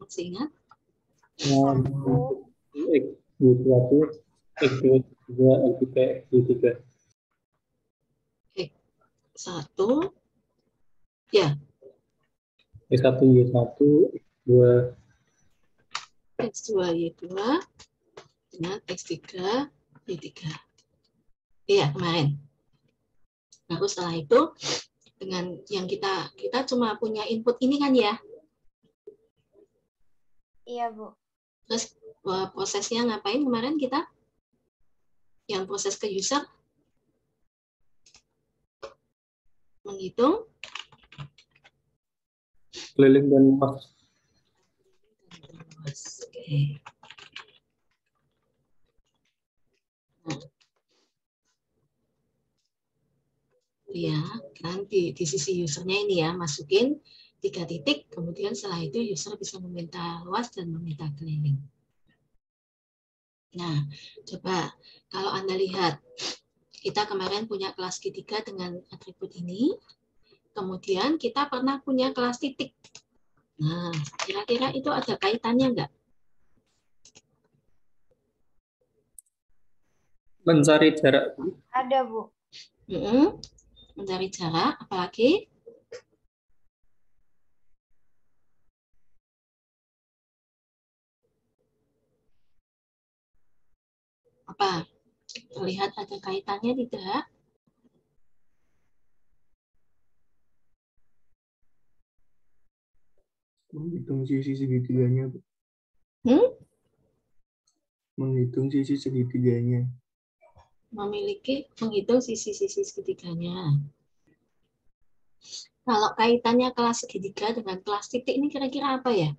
Masih ingat? X Y1, X2, X3, X3. X1, ya. X1, Y1, X2. X2, Y2, dengan X3, Y3. Iya, kemarin. Nah, setelah itu, dengan yang kita cuma punya input ini kan ya? Iya, Bu. Terus prosesnya ngapain kemarin kita? Yang proses ke user? Menghitung Keliling dan luas. Oke. Nah, ya kan di sisi usernya ini ya, masukin 3 titik, kemudian setelah itu user bisa meminta luas dan meminta keliling. Nah, coba kalau Anda lihat, kita kemarin punya kelas G3 dengan atribut ini, kemudian kita pernah punya kelas titik. Nah, kira-kira itu ada kaitannya enggak? Mencari jarak. Ada, Bu. Mencari jarak, apalagi? Apa? Terlihat ada kaitannya tidak? Menghitung sisi segitiganya, Bu. Menghitung sisi segitiganya. Menghitung sisi-sisi segitiganya. Kalau kaitannya kelas segitiga dengan kelas titik ini kira-kira apa ya?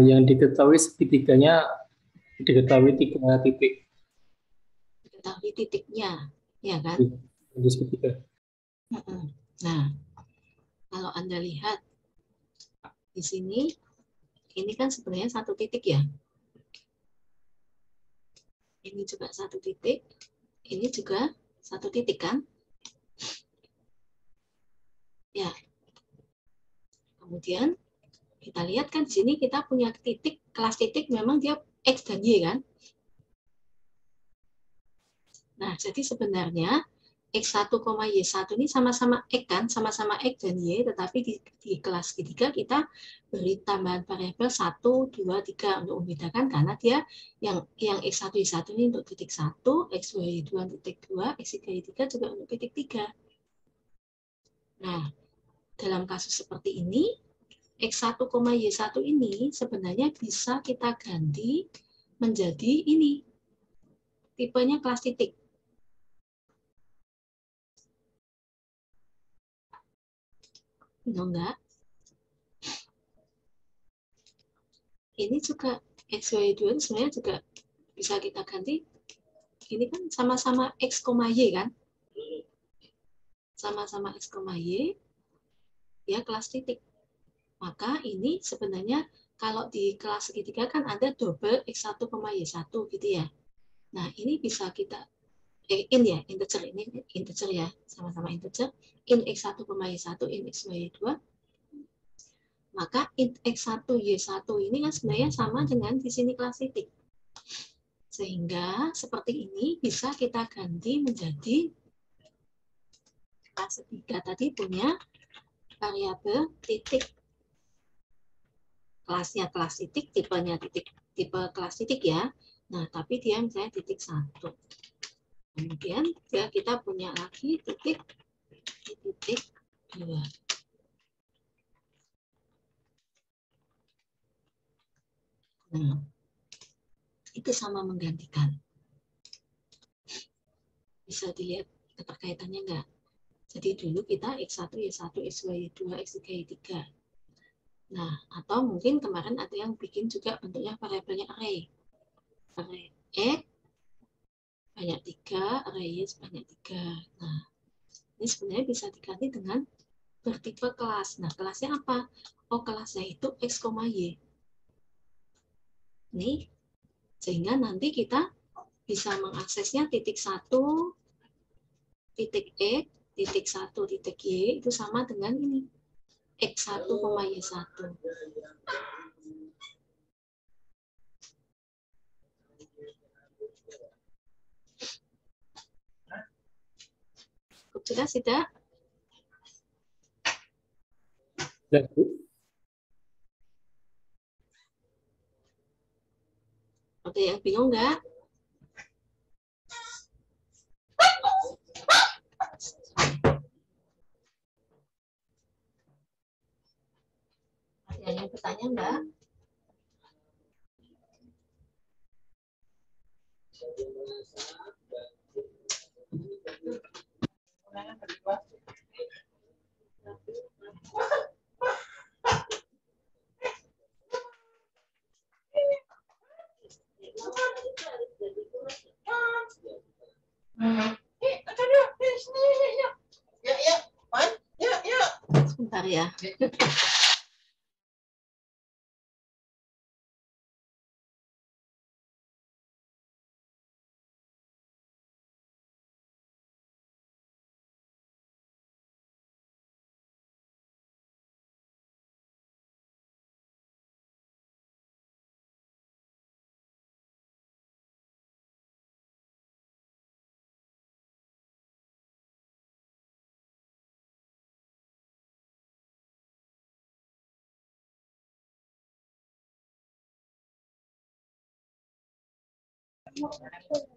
Yang diketahui segitiganya diketahui 3 titik. Diketahui titiknya, ya kan? Di segitiga. Nah, kalau Anda lihat di sini, ini kan sebenarnya 1 titik ya. Ini juga 1 titik, ini juga 1 titik kan? Ya. Kemudian kita lihat kan di sini kita punya titik, kelas titik memang dia X dan Y kan? Nah, jadi sebenarnya X1, Y1 ini sama-sama X kan, sama-sama X dan Y, tetapi di kelas ketiga kita beri tambahan variabel 1, 2, 3 untuk membedakan karena dia yang X1, Y1 ini untuk titik 1, X2, Y2 untuk titik 2, X3, Y3 juga untuk titik 3. Nah, dalam kasus seperti ini, X1, Y1 ini sebenarnya bisa kita ganti menjadi ini, tipenya kelas titik. Enggak. Ini juga XY2 sebenarnya juga bisa kita ganti. Ini kan sama-sama X, Y kan? Sama-sama X, Y, ya kelas titik. Maka ini sebenarnya kalau di kelas segitiga kan ada double X1, Y1 gitu ya. Nah ini bisa kita, in ya, integer, ini integer ya, sama-sama integer. In X1, Y1, in XY2. Maka int X1, Y1 ini kan sebenarnya sama dengan di sini kelas titik. Sehingga seperti ini bisa kita ganti menjadi kelas 3 tadi punya variabel titik. Kelasnya kelas titik, tipenya titik, tipe kelas titik ya. Nah, tapi dia misalnya titik 1. Kemudian kita punya lagi titik 2. Nah, itu sama menggantikan. Bisa dilihat keterkaitannya enggak? Jadi dulu kita X1, Y1, XY, Y2, X3, Y3. Nah, atau mungkin kemarin ada yang bikin juga bentuknya variabelnya array. Array X banyak 3, array Y sebanyak 3. Nah, ini sebenarnya bisa diganti dengan bertipe kelas. Nah, kelasnya apa? Oh, kelasnya itu X, Y. Nih, sehingga nanti kita bisa mengaksesnya titik 1, titik X, titik 1 titik Y itu sama dengan ini. X1, Y1. Cukup jelas tidak? Jelas, Bu. Ada yang bingung nggak? Ada yang bertanya nggak? Sebentar ya.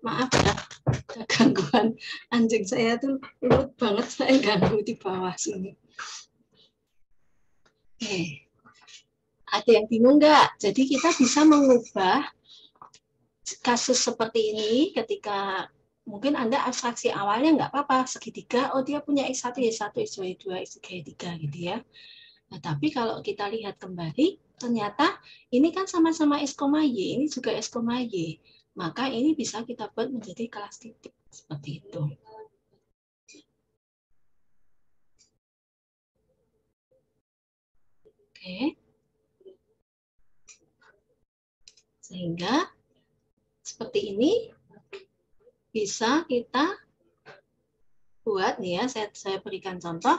Maaf ya, ada gangguan anjing saya tuh lembut banget, saya ganggu di bawah sini. Oke. Ada yang bingung nggak? Jadi kita bisa mengubah kasus seperti ini ketika mungkin Anda abstraksi awalnya nggak apa-apa, segitiga, oh dia punya X1, Y1, X2, Y2, X3, Y3 gitu ya. Nah, tapi kalau kita lihat kembali, ternyata ini kan sama-sama S, Y, ini juga S, Y. Maka ini bisa kita buat menjadi kelas titik seperti itu. Oke. Sehingga seperti ini bisa kita buat nih ya, saya berikan contoh.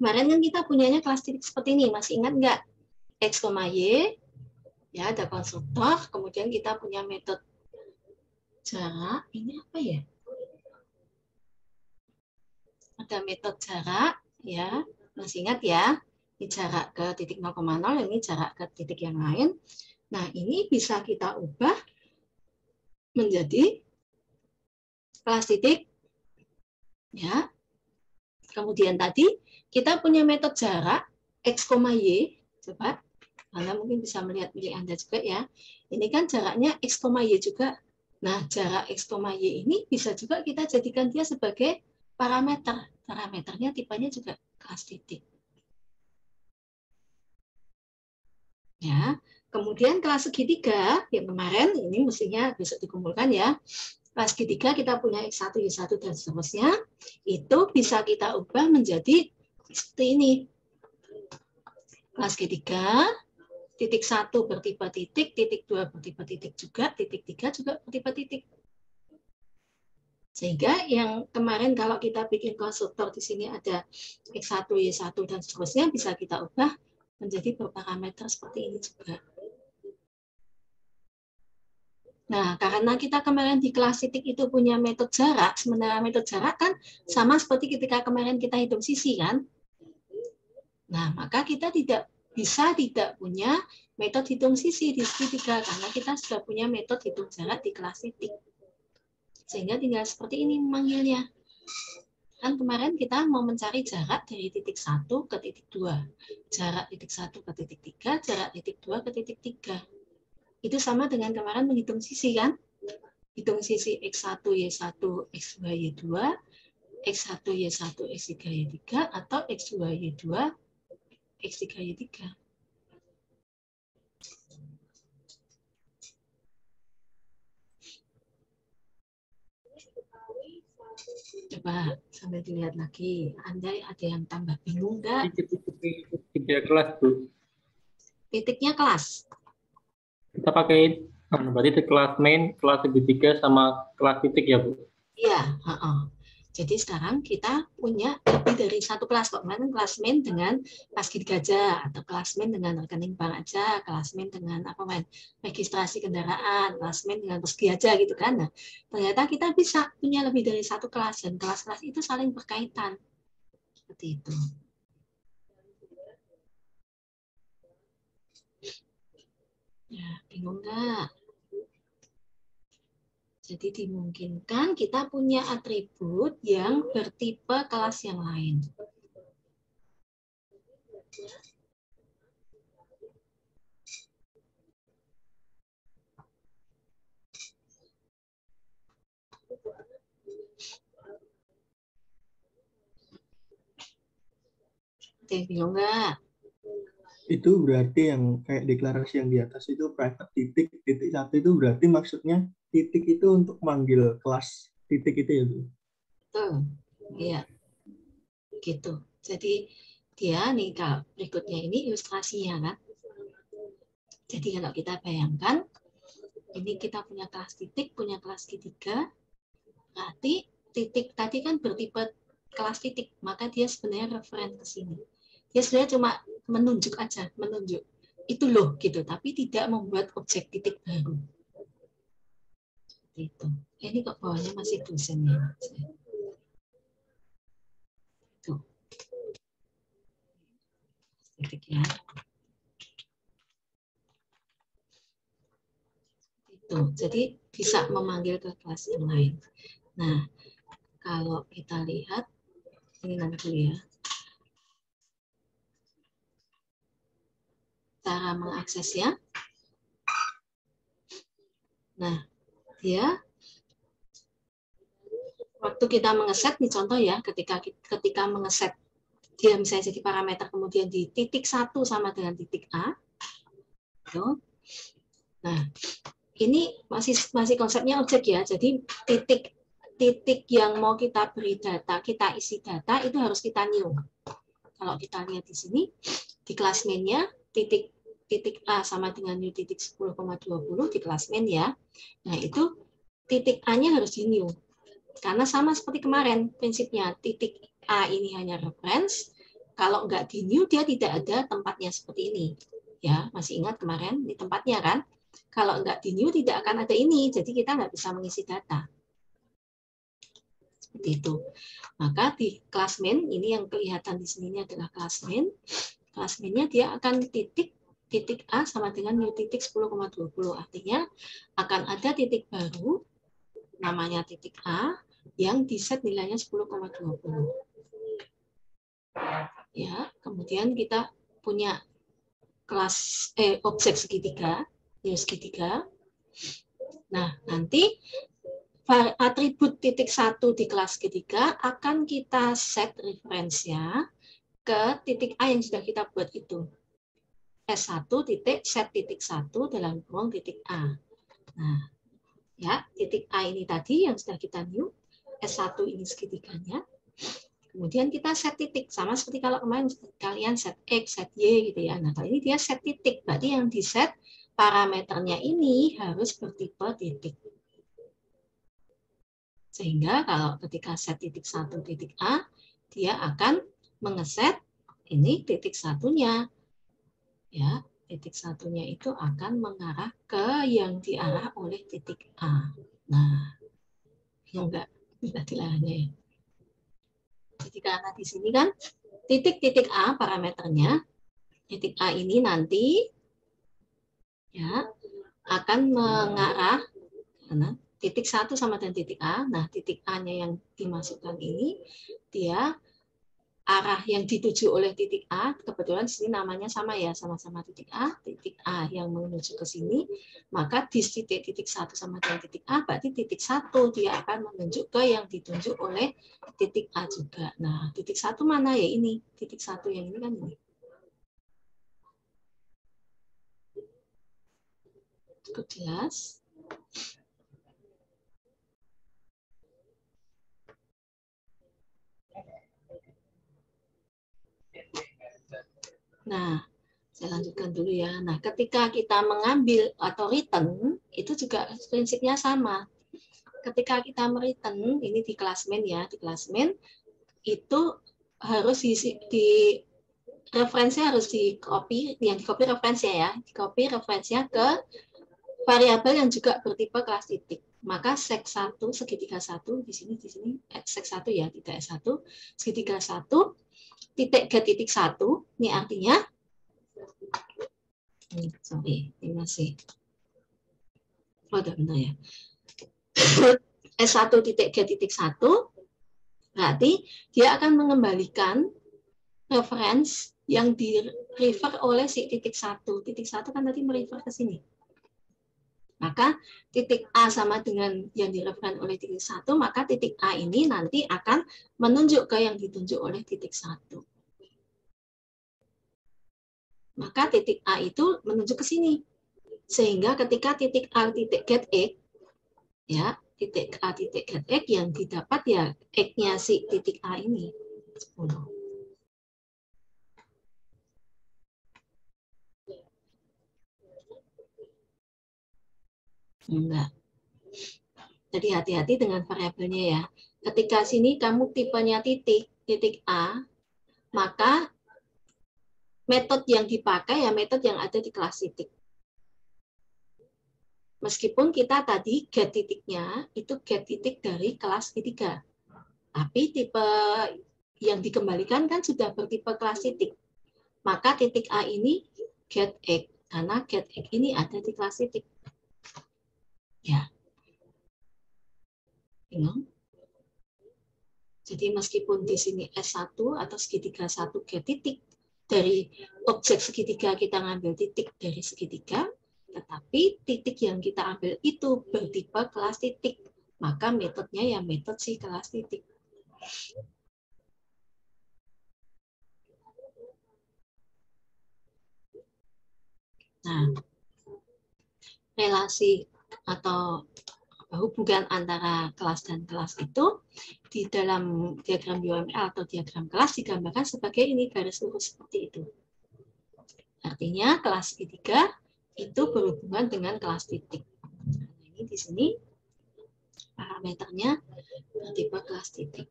Kemarin kan kita punyanya kelas titik seperti ini, masih ingat nggak? X, Y, ya ada konstruktor, kemudian kita punya metode jarak, ini apa ya? Ada metode jarak, ya, masih ingat ya? Ini jarak ke titik 0,0, ini jarak ke titik yang lain. Nah, ini bisa kita ubah menjadi kelas titik, ya. Kemudian tadi kita punya metode jarak X, Y, coba Anda mungkin bisa melihat milik Anda juga ya. Ini kan jaraknya X, Y juga. Nah, jarak X, Y ini bisa juga kita jadikan dia sebagai parameter. Parameternya tipenya juga kelas titik. Ya, kemudian kelas segitiga yang kemarin ini mestinya besok dikumpulkan ya. Kelas segitiga kita punya X1, Y1 dan seterusnya. Itu bisa kita ubah menjadi seperti ini. Kelas segitiga, titik 1 bertipe titik, titik 2 bertipe titik juga, titik 3 juga bertipe titik. Sehingga yang kemarin kalau kita bikin konstruktor di sini ada X1, Y1 dan seterusnya bisa kita ubah menjadi berparameter seperti ini juga. Nah, karena kita kemarin di kelas titik itu punya metode jarak, sementara metode jarak kan sama seperti ketika kemarin kita hitung sisi kan. Nah, maka kita tidak punya metode hitung sisi di segitiga karena kita sudah punya metode hitung jarak di kelas titik. Sehingga tinggal seperti ini memanggilnya. Kan kemarin kita mau mencari jarak dari titik 1 ke titik 2. Jarak titik 1 ke titik 3, jarak titik 2 ke titik 3. Itu sama dengan kemarin menghitung sisi kan? Hitung sisi X1, Y1, X2, Y2, X1, Y1, X3, Y3, atau X2, Y2, X3, Y3. Coba sambil dilihat lagi. Andai ada yang tambah bingung nggak? Tiga kelas, Bu. Titiknya kelas. Kita pakai berarti itu kelas main, kelas segitiga, sama kelas titik ya, Bu? Iya. Jadi sekarang kita punya lebih dari satu kelas. Kemarin klasmen dengan paskid gajah, atau klasmen dengan rekening bank aja, klasmen dengan apa main registrasi kendaraan, klasmen dengan persegi aja gitu kan. Nah, ternyata kita bisa punya lebih dari satu kelas, dan kelas-kelas itu saling berkaitan. Seperti itu. Ya, bingung nggak? Jadi dimungkinkan kita punya atribut yang bertipe kelas yang lain. Oke, bingung nggak? Itu berarti yang kayak deklarasi yang di atas itu private titik satu itu berarti maksudnya titik itu untuk manggil kelas titik itu ya Bu? Tuh, iya, gitu. Jadi dia nih kalau berikutnya ini ilustrasinya kan. Jadi kalau kita bayangkan, ini kita punya kelas titik, punya kelas ketiga, berarti titik tadi kan bertipe kelas titik, maka dia sebenarnya referen ke sini. Dia sebenarnya cuma menunjuk aja, menunjuk. Itu loh gitu, tapi tidak membuat objek titik baru. Itu. Ini kok bawahnya masih dosen ya. Tuh. Titik ya. Itu. Jadi bisa memanggil ke kelas yang lain. Nah, kalau kita lihat ini nanti ya. Cara mengaksesnya. Nah, dia waktu kita mengeset nih contoh ya, ketika mengeset dia misalnya jadi parameter kemudian di titik 1 sama dengan titik A. Gitu. Nah, ini masih konsepnya objek ya. Jadi titik yang mau kita beri data, kita isi data itu harus kita new. Kalau kita lihat di sini di kelas main-nya titik A sama dengan new titik 10,20 di kelas main ya. Nah, itu titik A-nya harus di new. Karena sama seperti kemarin prinsipnya, titik A ini hanya reference, kalau nggak di new dia tidak ada tempatnya seperti ini. Ya, masih ingat kemarin di tempatnya kan? Kalau nggak di new tidak akan ada ini, jadi kita nggak bisa mengisi data. Seperti itu. Maka di kelas main, ini yang kelihatan di sini adalah kelas main. Kelas main-nya dia akan titik A sama dengan new titik 10,20. Artinya akan ada titik baru namanya titik A yang di set nilainya 10,20. Ya, kemudian kita punya kelas objek segitiga, new segitiga. Nah, nanti atribut titik 1 di kelas ketiga akan kita set referensinya ke titik A yang sudah kita buat itu. S1 titik set titik 1 dalam kurung titik A. Nah, ya, titik A ini tadi yang sudah kita new, S1 ini segitiganya. Kemudian kita set titik, sama seperti kalau kemarin kalian set X, set Y gitu ya. Nah, kali ini dia set titik, berarti yang di set parameternya ini harus bertipe titik. Sehingga kalau ketika set titik 1 titik A, dia akan mengeset ini titik satunya. Ya, titik satunya itu akan mengarah ke yang diarah oleh titik A. Nah, enggak bisa dilarangnya ya. Jadi karena di sini kan titik-titik A parameternya, titik A ini nanti ya akan mengarah karena titik 1 sama dengan titik A. Nah, titik A-nya yang dimasukkan ini dia arah yang dituju oleh titik A, kebetulan di sini namanya sama ya, sama-sama titik A yang menuju ke sini, maka di titik 1 sama dengan titik A, berarti titik 1 dia akan menunjuk ke yang ditunjuk oleh titik A juga. Nah, titik 1 mana ya ini? Titik 1 yang ini kan ini. Cukup jelas? Nah, saya lanjutkan dulu ya. Nah, ketika kita mengambil atau return, itu juga prinsipnya sama. ketika kita mereturn ini di kelas main ya, di kelas main itu harus di referensinya harus di copy, yang di copy referensinya ya, di copy referensinya ke variabel yang juga bertipe kelas titik. Maka sec1 segitiga 1 di sini sec1 ya, tidak S1 segitiga 1 titik get titik 1 ini artinya ini masih bentar ya. S1 titik get titik 1 berarti dia akan mengembalikan reference yang di refer oleh si titik 1. Titik 1 kan tadi merefer ke sini. Maka titik A sama dengan yang direferen oleh titik 1, maka titik A ini nanti akan menunjuk ke yang ditunjuk oleh titik 1. Maka titik A itu menunjuk ke sini. Sehingga ketika titik A titik get X, ya, titik A titik get X yang didapat ya X-nya si titik A ini. 10. Enggak. Jadi hati-hati dengan variabelnya ya. Ketika sini kamu tipenya titik A, maka metode yang dipakai ya metode yang ada di kelas titik. Meskipun kita tadi get titiknya itu get titik dari kelas ketiga. Tapi tipe yang dikembalikan kan sudah bertipe kelas titik. Maka titik A ini get X, karena get X ini ada di kelas titik. Ya. Bingung? Jadi meskipun di sini S1 atau segitiga 1 get titik, dari objek segitiga kita ngambil titik dari segitiga, tetapi titik yang kita ambil itu bertipe kelas titik. Maka metodenya ya metode si kelas titik. Nah, relasi atau hubungan antara kelas dan kelas itu di dalam diagram UML atau diagram kelas digambarkan sebagai ini garis lurus seperti itu. Artinya kelas ketiga itu berhubungan dengan kelas titik. Nah, ini di sini parameternya bertipe kelas titik.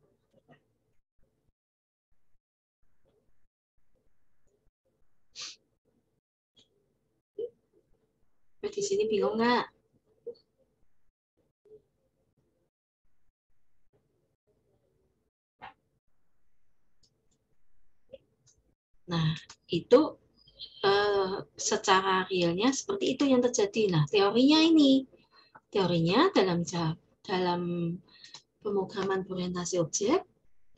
Di sini bingung nggak? Nah, itu secara realnya seperti itu yang terjadi. Nah, teorinya ini, teorinya dalam pemrograman berorientasi objek,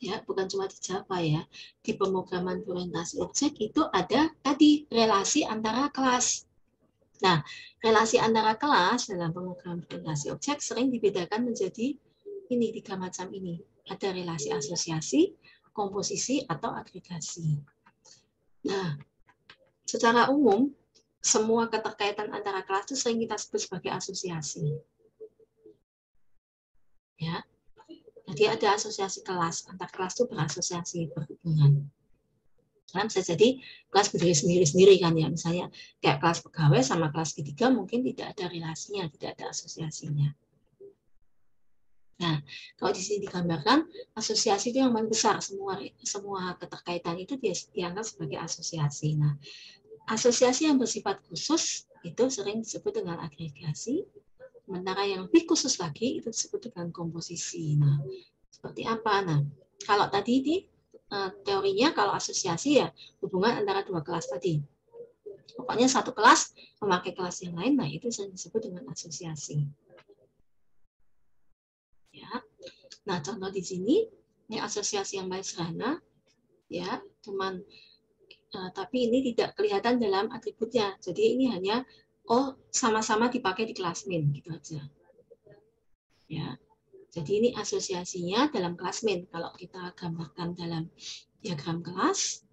ya bukan cuma di Java ya, di pemrograman berorientasi objek itu ada tadi relasi antara kelas. Nah, relasi antara kelas dalam pemrograman berorientasi objek sering dibedakan menjadi ini 3 macam ini. Ada relasi asosiasi, komposisi, atau agregasi. Nah, secara umum, semua keterkaitan antara kelas itu sering kita sebut sebagai asosiasi. Ya, jadi ada asosiasi kelas, antar kelas itu berasosiasi, berhubungan. Karena bisa jadi kelas berdiri sendiri-sendiri kan ya, misalnya kayak kelas pegawai sama kelas ketiga mungkin tidak ada relasinya, tidak ada asosiasinya. Nah, kalau di sini digambarkan asosiasi itu yang paling besar, semua keterkaitan itu dianggap sebagai asosiasi. Nah, asosiasi yang bersifat khusus itu sering disebut dengan agregasi, sementara yang lebih khusus lagi itu disebut dengan komposisi. Nah, seperti apa? Nah, kalau tadi ini teorinya kalau asosiasi ya hubungan antara dua kelas tadi. Pokoknya satu kelas memakai kelas yang lain, nah itu sering disebut dengan asosiasi. Ya. Nah, contoh di sini ini asosiasi yang paling sederhana, ya, cuman tapi ini tidak kelihatan dalam atributnya. Jadi ini hanya sama-sama dipakai di kelas main gitu aja. Ya. Jadi ini asosiasinya dalam kelas main. Kalau kita gambarkan dalam diagram kelas,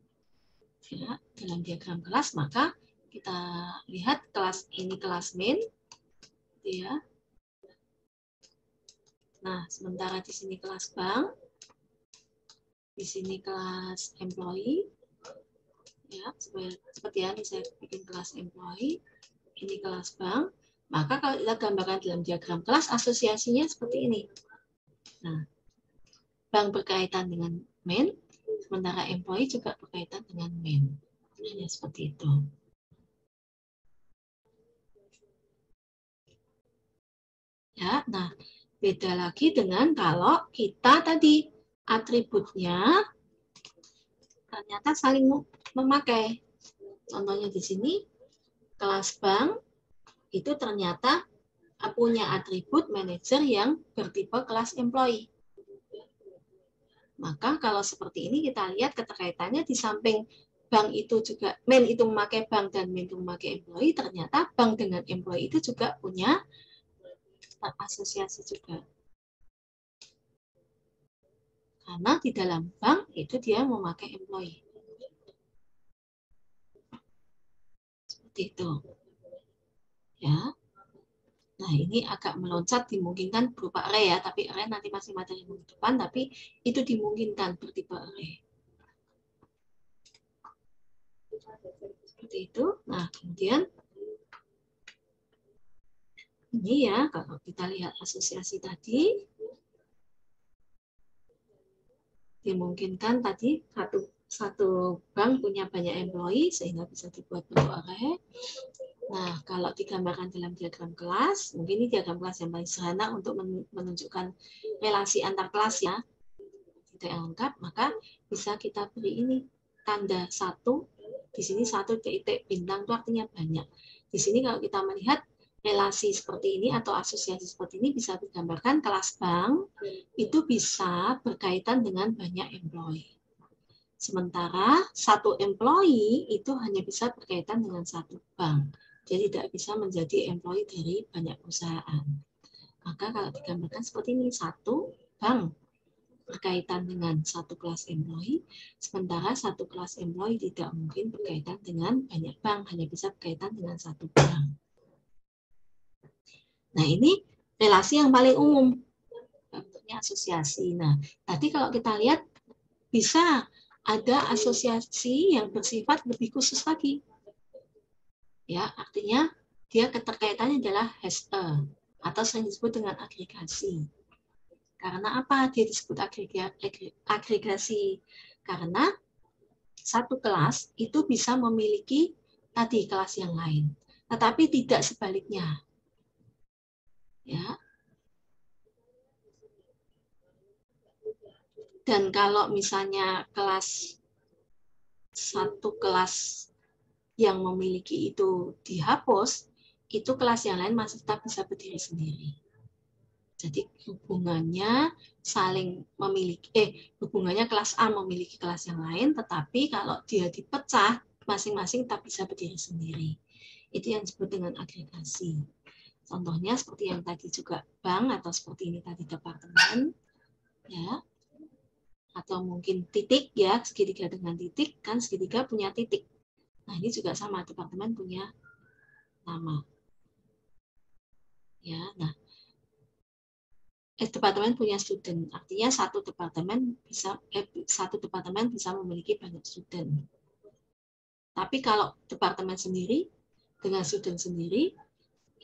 ya, dalam diagram kelas maka kita lihat kelas ini kelas main, ya. Nah, sementara di sini kelas bank, di sini kelas employee, ya, seperti ya, ini saya bikin kelas employee, ini kelas bank, Maka kalau kita gambarkan dalam diagram kelas, asosiasinya seperti ini. Nah, bank berkaitan dengan main, sementara employee juga berkaitan dengan main. Hanya seperti itu. Ya, nah, beda lagi dengan kalau kita tadi atributnya ternyata saling memakai. Contohnya di sini, kelas bank itu ternyata punya atribut manajer yang bertipe kelas employee. Maka kalau seperti ini kita lihat keterkaitannya di samping bank itu juga, main itu memakai bank dan main itu memakai employee, ternyata bank dengan employee itu juga punya asosiasi juga. Karena di dalam bank itu dia memakai employee. Seperti itu. Ya. Nah, ini agak meloncat, dimungkinkan berupa array ya, tapi array nanti masih materi minggu depan, tapi itu dimungkinkan bertipe array. Seperti itu. Nah, kemudian ini ya, kalau kita lihat asosiasi tadi, dimungkinkan tadi satu bank punya banyak employee sehingga bisa dibuat bentuk array. Nah, kalau digambarkan dalam diagram kelas, mungkin ini diagram kelas yang paling sederhana untuk menunjukkan relasi antar kelas ya, tidak lengkap, maka bisa kita beri ini tanda satu, di sini satu titik bintang itu artinya banyak. Di sini kalau kita melihat relasi seperti ini atau asosiasi seperti ini bisa digambarkan kelas bank itu bisa berkaitan dengan banyak employee. Sementara satu employee itu hanya bisa berkaitan dengan satu bank. Jadi tidak bisa menjadi employee dari banyak perusahaan. Maka kalau digambarkan seperti ini, satu bank berkaitan dengan satu kelas employee, sementara satu kelas employee tidak mungkin berkaitan dengan banyak bank, hanya bisa berkaitan dengan satu bank. Nah, ini relasi yang paling umum, bentuknya asosiasi. Nah, tadi kalau kita lihat, bisa ada asosiasi yang bersifat lebih khusus lagi. Ya, artinya dia keterkaitannya adalah has a, atau sering disebut dengan agregasi. Karena apa dia disebut agregasi? Karena satu kelas itu bisa memiliki tadi kelas yang lain, tetapi tidak sebaliknya. Ya. Dan kalau misalnya satu kelas yang memiliki itu dihapus, itu kelas yang lain masih tetap bisa berdiri sendiri. Jadi hubungannya saling memiliki, hubungannya kelas A memiliki kelas yang lain, tetapi kalau dia dipecah, masing-masing tetap bisa berdiri sendiri. Itu yang disebut dengan agregasi. Contohnya seperti yang tadi juga bank, atau seperti ini tadi departemen, ya, atau mungkin titik ya, segitiga dengan titik, kan segitiga punya titik. Nah, ini juga sama, departemen punya nama. Ya, nah, departemen punya student, artinya satu departemen bisa memiliki banyak student. Tapi kalau departemen sendiri dengan student sendiri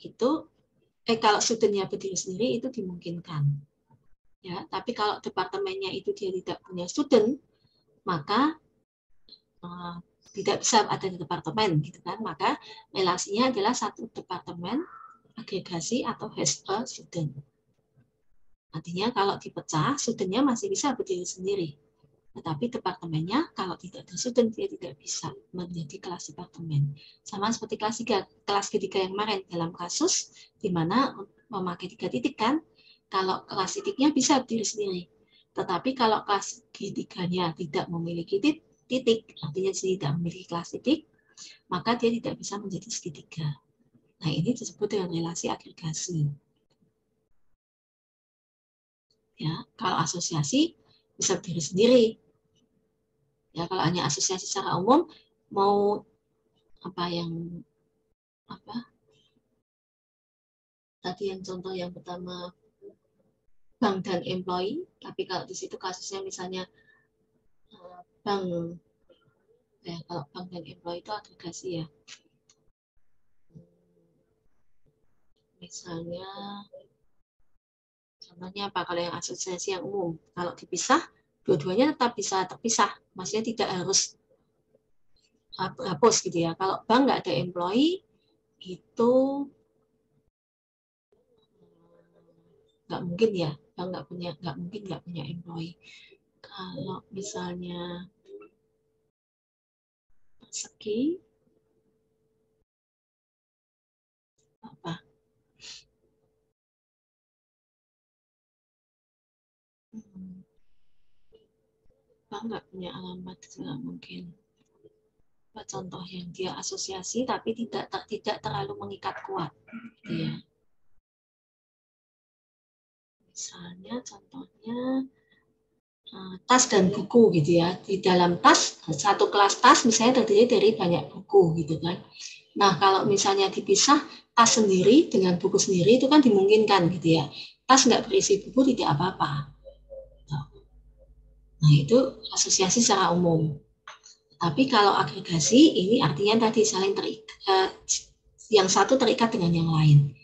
itu kalau studentnya berdiri sendiri itu dimungkinkan. Ya, tapi kalau departemennya itu dia tidak punya student, maka tidak bisa ada di departemen, gitu kan? Maka relasinya adalah satu departemen agregasi atau has a student. Artinya kalau dipecah, studentnya masih bisa berdiri sendiri. Tetapi departemennya kalau tidak ada student, dia tidak bisa menjadi kelas departemen. Sama seperti kelas ketiga yang kemarin dalam kasus di mana memakai 3 titik kan, kalau kelas titiknya bisa berdiri sendiri. Tetapi kalau kelas ketiganya tidak memiliki titik, artinya tidak memiliki kelas titik, maka dia tidak bisa menjadi segitiga. Nah, ini disebut dengan relasi agregasi. Ya, kalau asosiasi bisa berdiri sendiri. Ya, kalau hanya asosiasi secara umum, mau tadi yang contoh yang pertama bank dan employee, tapi kalau di situ kasusnya misalnya bank, ya kalau bank dan employee itu agregasi ya. Misalnya, contohnya apa? Kalau yang asosiasi yang umum, kalau dipisah, dua-duanya tetap bisa terpisah. Maksudnya tidak harus hapus gitu ya. Kalau bank nggak ada employee, itu nggak mungkin ya. Bank nggak mungkin nggak punya employee. Kalau misalnya segi, apa? Bank nggak punya alamat, nggak mungkin. Contoh yang dia asosiasi tapi tidak terlalu mengikat kuat, gitu ya. Misalnya contohnya tas dan buku gitu ya. Di dalam tas, satu kelas tas misalnya terdiri dari banyak buku gitu kan. Nah, kalau misalnya dipisah tas sendiri dengan buku sendiri itu kan dimungkinkan gitu ya. Tas nggak berisi buku tidak apa-apa. Nah, itu asosiasi secara umum. Tapi kalau agregasi ini artinya tadi saling terikat, yang satu terikat dengan yang lain.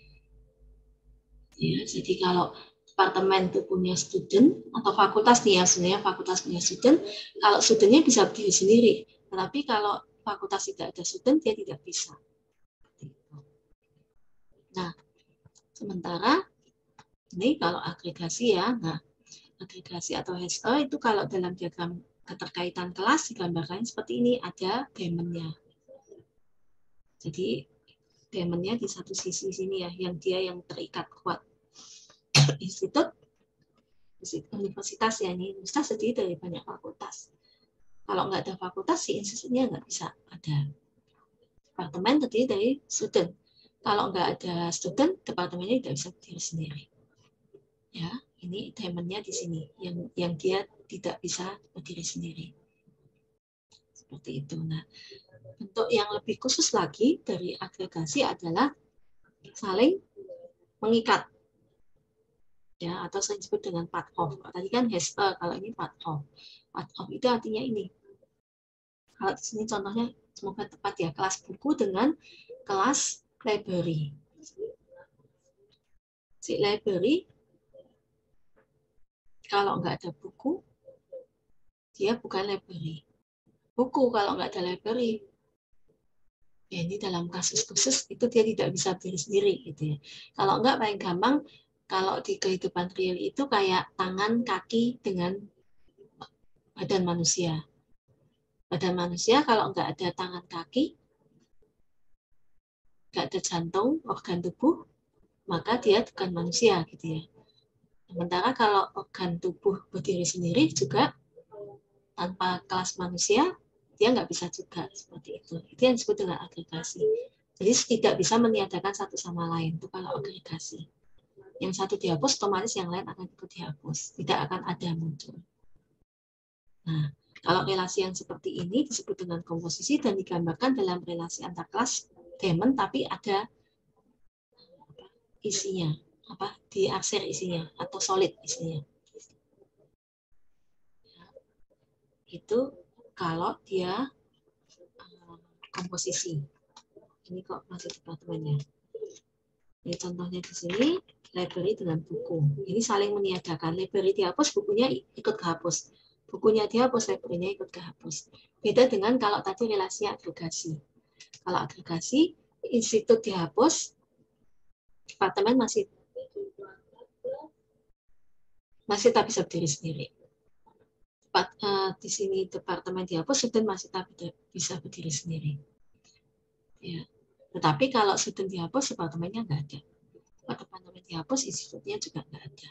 Ya, jadi kalau departemen itu punya student atau fakultas nih ya, sebenarnya fakultas punya student, kalau studentnya bisa berdiri sendiri, tetapi kalau fakultas tidak ada student dia tidak bisa. Nah, sementara ini kalau agregasi ya, nah agregasi atau HSE itu kalau dalam diagram keterkaitan kelas digambarkan seperti ini, ada diamondnya. Jadi diamondnya di satu sisi sini ya, yang dia yang terikat kuat. Institut universitas ya, ini universitas terdiri dari banyak fakultas. Kalau nggak ada fakultas, si institutnya nggak bisa ada. Departemen terdiri dari student. Kalau nggak ada student, departemennya tidak bisa berdiri sendiri. Ya, ini diamondnya di sini, yang dia tidak bisa berdiri sendiri. Seperti itu. Nah, bentuk yang lebih khusus lagi dari agregasi adalah saling mengikat. Ya, atau saya sebut dengan part of. Tadi kan has a, kalau ini part of. Part of itu artinya ini. Kalau di sini contohnya semoga tepat ya, kelas buku dengan kelas library. Si library kalau nggak ada buku, dia bukan library. Buku kalau nggak ada library, ya ini dalam kasus khusus itu dia tidak bisa berdiri sendiri gitu ya. Kalau nggak paling gampang, kalau di kehidupan real itu kayak tangan, kaki dengan badan manusia. Badan manusia kalau nggak ada tangan, kaki, nggak ada jantung, organ tubuh, maka dia bukan manusia gitu ya. Sementara kalau organ tubuh berdiri sendiri juga tanpa kelas manusia, dia nggak bisa juga seperti itu. Itu yang disebut dengan agregasi. Jadi tidak bisa meniadakan satu sama lain itu kalau agregasi. Yang satu dihapus, otomatis yang lain akan ikut dihapus. Tidak akan ada muncul. Nah, kalau relasi yang seperti ini disebut dengan komposisi dan digambarkan dalam relasi antar kelas diamond, tapi ada isinya, diarsir isinya atau solid isinya. Itu kalau dia komposisi. Ini kok masih departemennya. Ini contohnya di sini, library dengan buku. Ini saling meniadakan. Library dihapus, bukunya ikut kehapus. Bukunya dihapus, library-nya ikut kehapus. Beda dengan kalau tadi relasinya agregasi. Kalau agregasi, institut dihapus, departemen masih tak bisa berdiri sendiri. Di sini departemen dihapus, student masih tak bisa berdiri sendiri. Ya. Tetapi kalau student dihapus, departemennya nggak ada. Kalau departemen dihapus, institutnya juga nggak ada.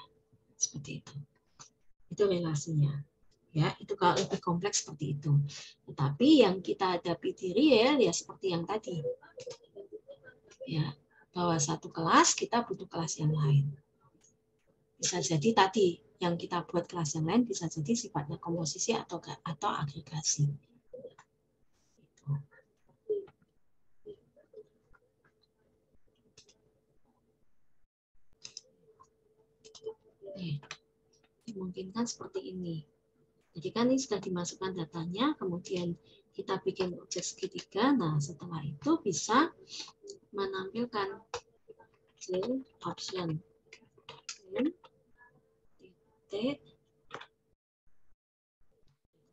Seperti itu. Itu relasinya. Ya, itu kalau lebih kompleks seperti itu. Tetapi yang kita hadapi di real ya seperti yang tadi. Ya, bahwa satu kelas kita butuh kelas yang lain. Bisa jadi tadi yang kita buat kelas yang lain bisa jadi sifatnya komposisi atau agregasi. Dimungkinkan seperti ini. Jadi kan ini sudah dimasukkan datanya, kemudian kita bikin objek segitiga. Nah, setelah itu bisa menampilkan C option N titik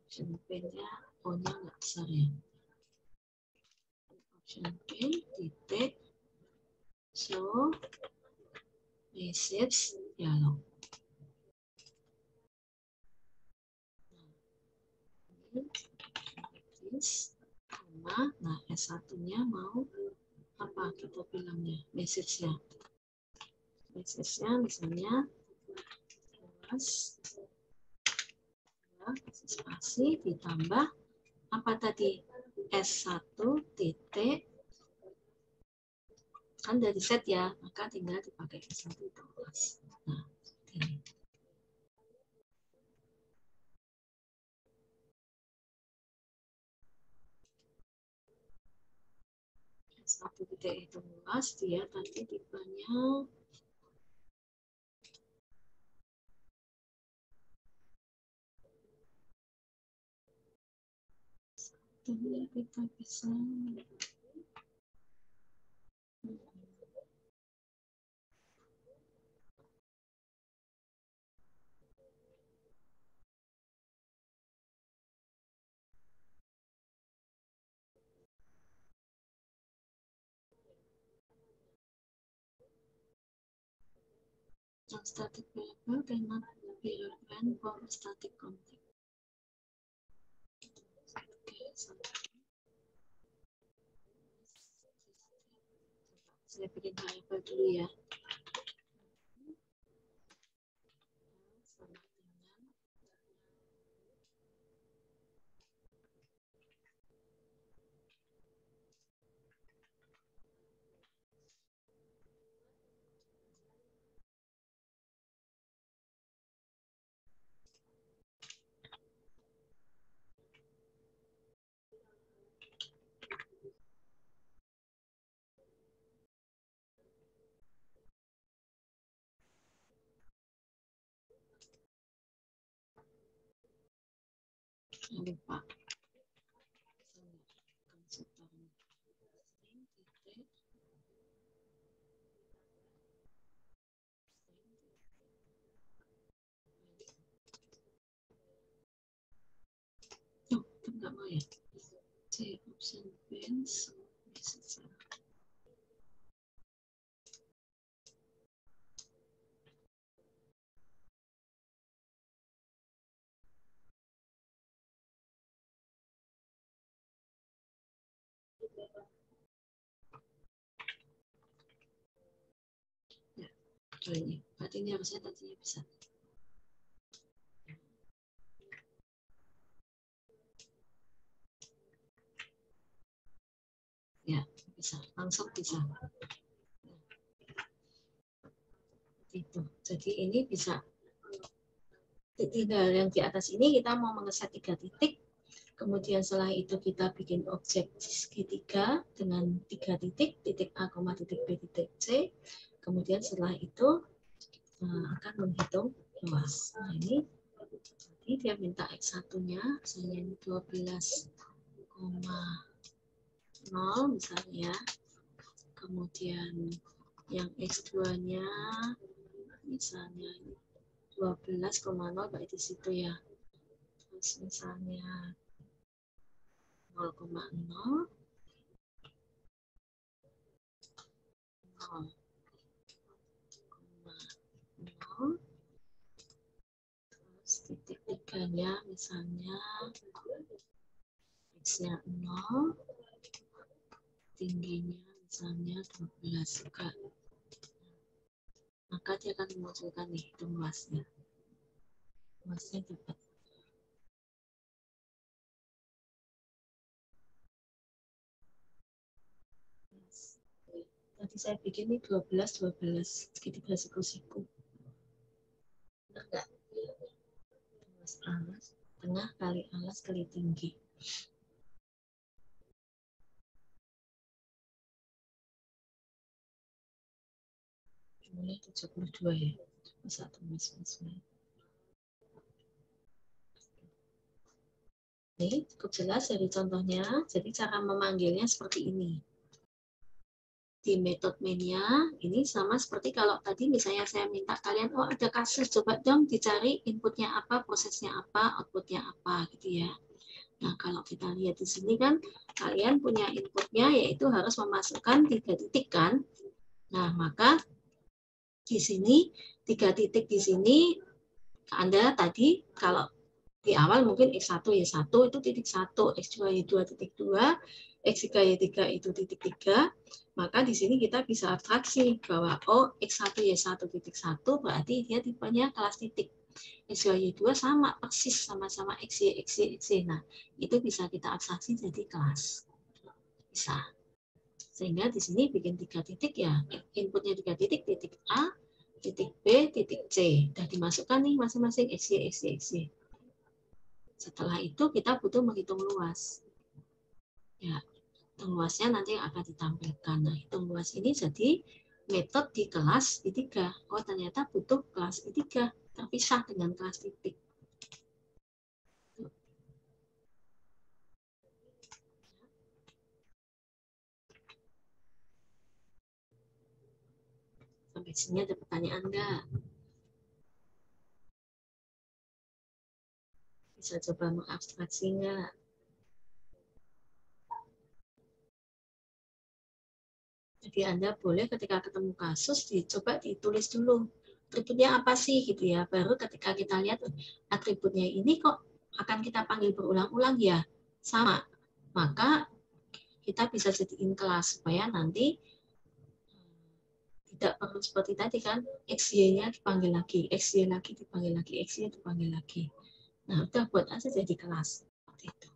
option P-nya O-nya nggak besar ya. Option P titik show message dialog. Nah, S1-nya mau apa kita bilangnya? Message-nya. Message-nya misalnya spasi ditambah apa tadi? S1 titik kan dari set ya, maka tinggal dipakai S1 itu. Nah, ini. S1 titik itu luas, dia tadi tipenya kita bisa static variable cannot be referred for static contact. Oke, saya bikin variable dulu ya. Lupa. Oh, enggak mau ya. C option pens message. Ya, ini. Berarti ini harusnya tadinya bisa. Ya, bisa. Langsung bisa. Itu. Jadi ini bisa. Tinggal yang di atas ini kita mau mengeset 3 titik. Kemudian setelah itu kita bikin objek segitiga dengan 3 titik, titik A, titik B, titik C. Kemudian setelah itu akan menghitung luas. Nah ini dia minta X1-nya, misalnya ini 12,0 misalnya. Kemudian yang X2-nya misalnya 12,0 baik di situ ya. Terus misalnya 0,0 terus titik tiganya misalnya X-nya 0, tingginya misalnya 12 juga. Maka dia akan memunculkan nih itu luasnya. Luasnya dapat. Tadi saya bikin ini 12 segitiga siku-siku. Enggak. Alas, tengah kali alas kali tinggi. Jumlahnya 72 ya. 1 Ini cukup jelas dari contohnya. Jadi cara memanggilnya seperti ini. di metode mainnya ini sama seperti kalau tadi misalnya saya minta kalian, oh ada kasus, coba dong dicari inputnya apa, prosesnya apa, outputnya apa gitu ya. Nah kalau kita lihat di sini kan kalian punya inputnya yaitu harus memasukkan 3 titik kan. Nah maka di sini 3 titik di sini Anda tadi kalau di awal mungkin X1 Y1 itu titik 1, X2 Y2 titik 2, X3 Y3 itu titik 3, maka di sini kita bisa abstraksi bahwa oh X1 Y1 titik 1 berarti dia tipenya kelas titik. X2 Y2 sama persis sama-sama XY, XY, XY. Nah, itu bisa kita abstraksi jadi kelas. Bisa. Sehingga di sini bikin 3 titik ya, inputnya 3 titik, titik A, titik B, titik C. Sudah dimasukkan nih masing-masing XY, XY, XY. Setelah itu kita butuh menghitung luas. Ya, hitung luasnya nanti yang akan ditampilkan. Nah, hitung luas ini jadi metode di kelas I3. Oh, ternyata butuh kelas I3, terpisah dengan kelas titik. Sampai sini ada pertanyaan enggak? Bisa coba mengabstraksi enggak? Jadi Anda boleh ketika ketemu kasus dicoba ditulis dulu. Atributnya apa sih gitu ya. Baru ketika kita lihat atributnya ini kok akan kita panggil berulang-ulang ya. Sama. Maka kita bisa jadiin kelas supaya nanti tidak perlu seperti tadi kan, XY-nya dipanggil lagi, XY lagi dipanggil lagi, XY dipanggil lagi. Nah, udah buat aja jadi kelas. Seperti itu.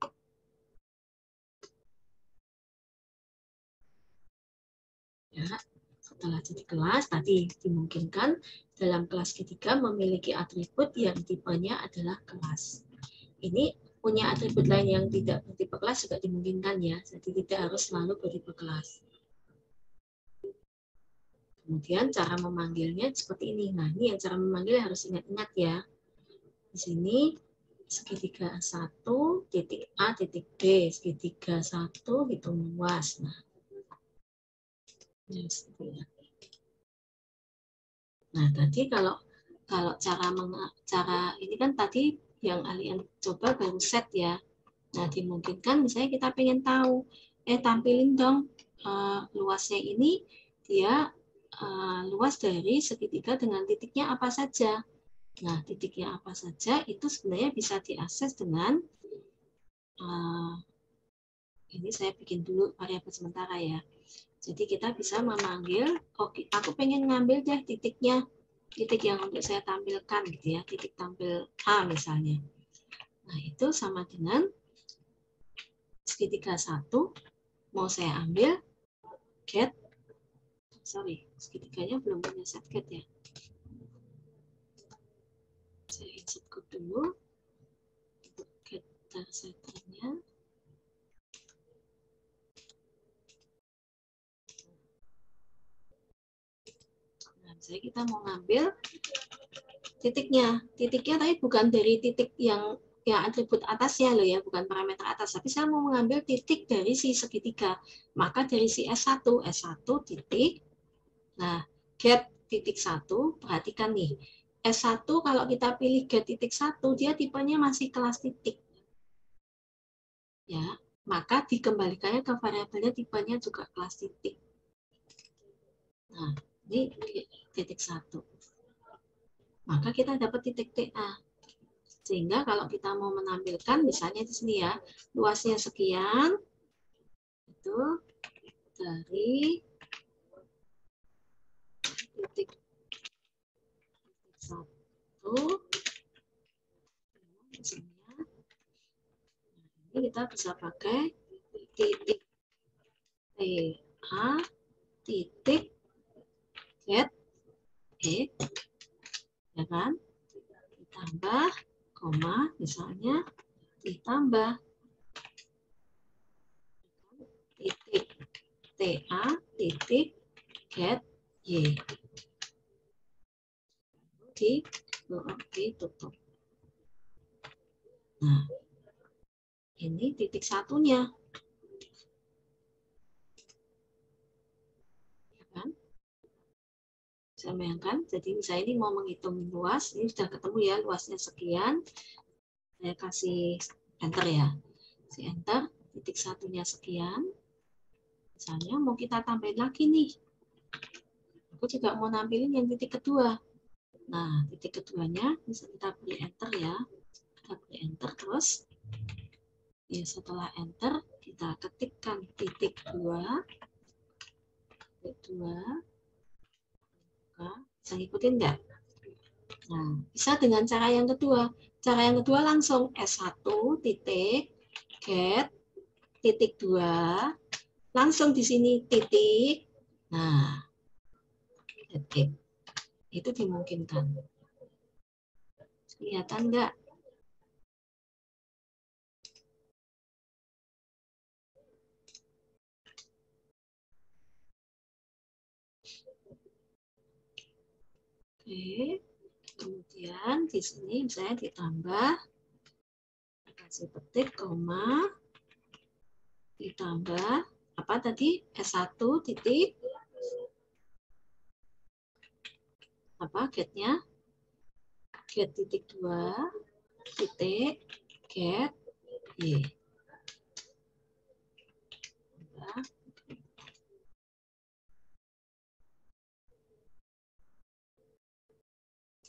Ya, setelah jadi kelas, tadi dimungkinkan dalam kelas ketiga memiliki atribut yang tipenya adalah kelas. Ini punya atribut lain yang tidak bertipe kelas juga dimungkinkan ya, jadi tidak harus selalu bertipe kelas. Kemudian cara memanggilnya seperti ini. Nah, ini yang cara memanggilnya harus ingat-ingat ya. Di sini segitiga 1, titik A, titik B, segitiga 1, hitung luas. Nah, tadi kalau cara ini kan tadi yang kalian coba baru set ya. Nah, dimungkinkan misalnya kita pengen tahu, tampilin dong luasnya ini dia luas dari segitiga dengan titiknya apa saja. Nah, titiknya apa saja itu sebenarnya bisa diakses dengan ini saya bikin dulu variabel sementara ya. Jadi kita bisa memanggil, oke, aku pengen ngambil deh titiknya, titik yang untuk saya tampilkan gitu ya, titik tampil A misalnya. Nah, itu sama dengan segitiga 1, mau saya ambil get, sorry, segitiganya belum punya set get ya. Saya insert code dulu untuk get setternya. Nah, misalnya kita mau ngambil titiknya tapi bukan dari titik yang atribut atasnya loh ya, bukan parameter atas, tapi saya mau mengambil titik dari si segitiga, maka dari si S1 titik, nah get titik 1, perhatikan nih, S1 kalau kita pilih get titik 1, dia tipenya masih kelas titik, ya, maka dikembalikannya ke variabelnya tipenya juga kelas titik. Nah, ini titik 1. Maka kita dapat titik TA. Sehingga kalau kita mau menampilkan, misalnya di sini ya, luasnya sekian, itu dari titik 1, misalnya, ini kita bisa pakai titik TA, titik get E, ya kan? Ditambah, koma, misalnya, ditambah titik TA, titik get Y. Ditutup. Nah, ini titik satunya. Saya bayangkan, jadi misalnya ini mau menghitung luas, ini sudah ketemu ya luasnya sekian. Saya kasih enter ya. Kasih enter, titik satunya sekian. Misalnya mau kita tambahin lagi nih. Aku juga mau nampilin yang titik kedua. Nah, titik keduanya bisa kita beri enter ya. Kita beri enter terus. Ya, setelah enter, kita ketikkan titik 2. Titik 2. Bisa ngikutin nggak? Nah, bisa dengan cara yang kedua. Cara yang kedua langsung S1 titik get titik 2 langsung di sini titik. Nah, titik. Itu dimungkinkan. Kelihatan nggak? Oke. Kemudian di sini saya ditambah, kasih petik, koma, ditambah, apa tadi? S1 titik, apa getnya? Get titik 2, titik, get, Y.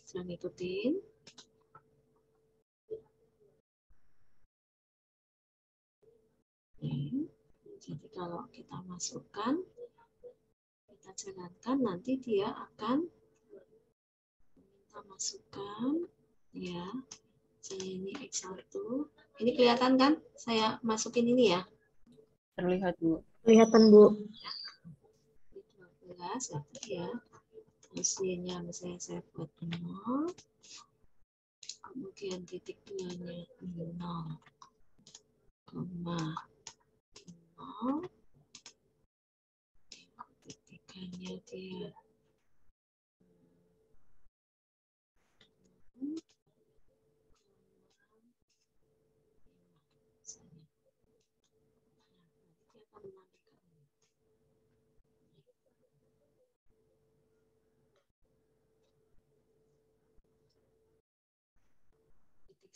Sudah ngikutin. Jadi kalau kita masukkan, kita jalankan, nanti dia akan kita masukkan, ya. Saya ini X1. Ini kelihatan kan? Saya masukin ini ya. Terlihat, Bu. Kelihatan, Bu. 12 ya. Terus Y-nya misalnya saya buat 0. Kemudian titik 2-nya 0, 0. Titik 3-nya dia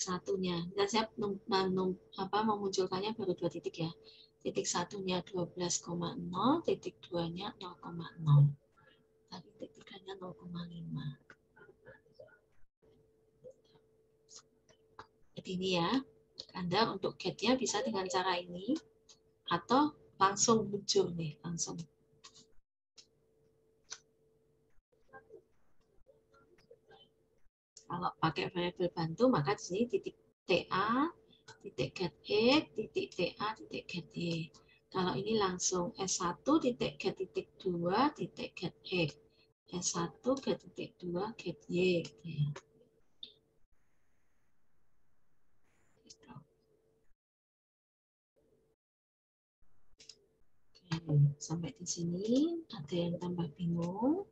1-nya. Dan saya memunculkannya baru 2 titik ya. Titik 1-nya 12,0, titik 2-nya 0,0. Tadi titik 3-nya 0,5. Jadi ini ya. Anda untuk get-nya bisa dengan cara ini atau langsung muncul nih, langsung. Kalau pakai variabel bantu, maka di sini titik TA, titik get X, titik TA, titik get Y. Kalau ini langsung S1 titik get titik 2 titik get X. S1 get titik 2 get Y. Gitu ya. Oke, sampai di sini ada yang tambah bingung?